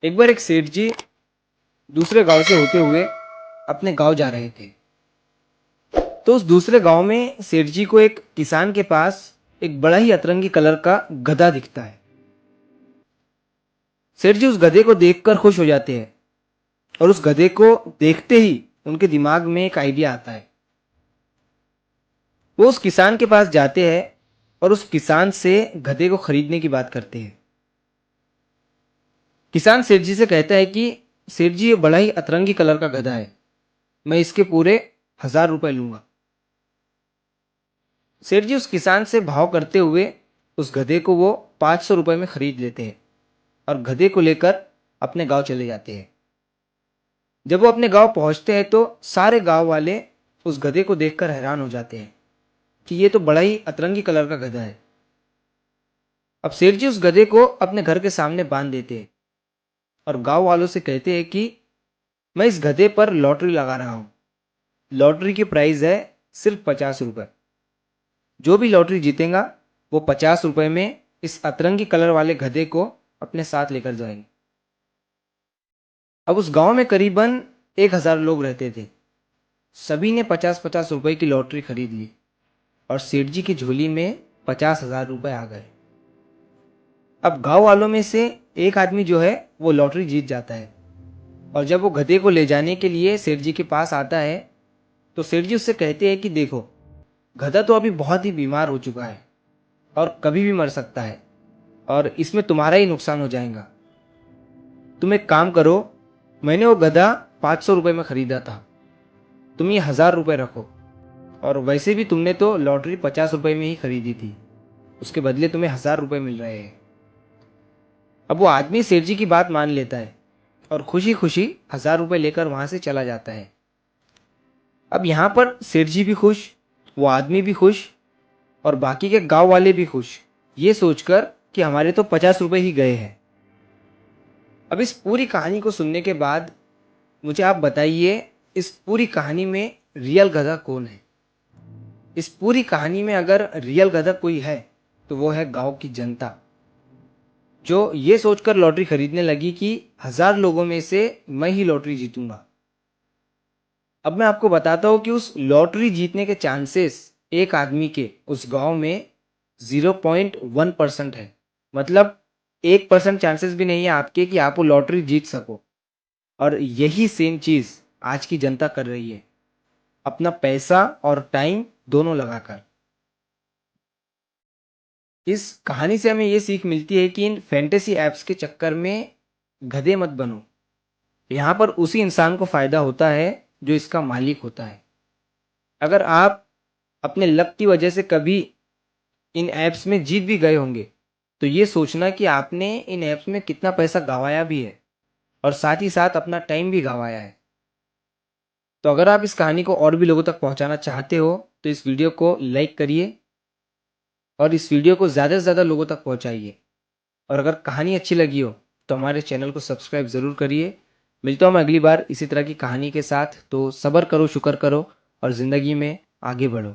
एक बार एक सेठ जी दूसरे गांव से होते हुए अपने गांव जा रहे थे। तो उस दूसरे गांव में सेठ जी को एक किसान के पास एक बड़ा ही अतरंगी कलर का गधा दिखता है। सेठ जी उस गधे को देखकर खुश हो जाते हैं और उस गधे को देखते ही उनके दिमाग में एक आइडिया आता है। वो उस किसान के पास जाते हैं और उस किसान से गधे को खरीदने की बात करते हैं। किसान सेठ जी से कहता है कि सेठ जी ये बड़ा ही अतरंगी कलर का गधा है, मैं इसके पूरे 1000 रुपए लूंगा। सेठ जी उस किसान से भाव करते हुए उस गधे को वो 500 रुपए में खरीद लेते हैं और गधे को लेकर अपने गांव चले जाते हैं। जब वो अपने गांव पहुंचते हैं तो सारे गांव वाले उस गधे को देखकर हैरान हो जाते हैं कि ये तो बड़ा ही अतरंगी कलर का गधा है। अब सेठ जी उस गधे को अपने घर के सामने बांध देते हैं और गांव वालों से कहते हैं कि मैं इस गधे पर लॉटरी लगा रहा हूं। लॉटरी की प्राइस है सिर्फ 50 रुपए। जो भी लॉटरी जीतेगा वो 50 रुपए में इस अतरंगी कलर वाले गधे को अपने साथ लेकर जाएंगे। अब उस गांव में करीबन 1000 लोग रहते थे। सभी ने 50-50 रुपए की लॉटरी खरीद ली और सेठ जी की झोली में 50,000 रुपए आ गए। अब गांव वालों में से एक आदमी जो है वो लॉटरी जीत जाता है और जब वो गधे को ले जाने के लिए सेठ जी के पास आता है तो सेठ जी उससे कहते हैं कि देखो, गधा तो अभी बहुत ही बीमार हो चुका है और कभी भी मर सकता है और इसमें तुम्हारा ही नुकसान हो जाएगा। तुम एक काम करो, मैंने वो गधा 500 रुपए में खरीदा था, तुम ये 1000 रुपए रखो और वैसे भी तुमने तो लॉटरी 50 रुपए में ही खरीदी थी, उसके बदले तुम्हें 1000 रुपए मिल रहे हैं। अब वो आदमी सेठ जी की बात मान लेता है और खुशी खुशी 1000 रुपए लेकर वहां से चला जाता है। अब यहाँ पर सेठ जी भी खुश, वो आदमी भी खुश और बाकी के गांव वाले भी खुश, ये सोचकर कि हमारे तो 50 रुपए ही गए हैं। अब इस पूरी कहानी को सुनने के बाद मुझे आप बताइए, इस पूरी कहानी में रियल गधा कौन है? इस पूरी कहानी में अगर रियल गधा कोई है तो वो है गांव की जनता, जो ये सोचकर लॉटरी खरीदने लगी कि 1000 लोगों में से मैं ही लॉटरी जीतूंगा। अब मैं आपको बताता हूँ कि उस लॉटरी जीतने के चांसेस एक आदमी के उस गांव में 0.1% है। मतलब 1% चांसेस भी नहीं है आपके कि आप वो लॉटरी जीत सको। और यही सेम चीज आज की जनता कर रही है, अपना पैसा और टाइम दोनों लगाकर। इस कहानी से हमें ये सीख मिलती है कि इन फैंटेसी एप्स के चक्कर में गधे मत बनो। यहाँ पर उसी इंसान को फायदा होता है जो इसका मालिक होता है। अगर आप अपने लक की वजह से कभी इन ऐप्स में जीत भी गए होंगे तो ये सोचना कि आपने इन ऐप्स में कितना पैसा गंवाया भी है और साथ ही साथ अपना टाइम भी गंवाया है। तो अगर आप इस कहानी को और भी लोगों तक पहुंचाना चाहते हो तो इस वीडियो को लाइक करिए और इस वीडियो को ज़्यादा से ज़्यादा लोगों तक पहुंचाइए। और अगर कहानी अच्छी लगी हो तो हमारे चैनल को सब्सक्राइब ज़रूर करिए। मिलता हूँ मैं अगली बार इसी तरह की कहानी के साथ। तो सब्र करो, शुक्र करो और ज़िंदगी में आगे बढ़ो।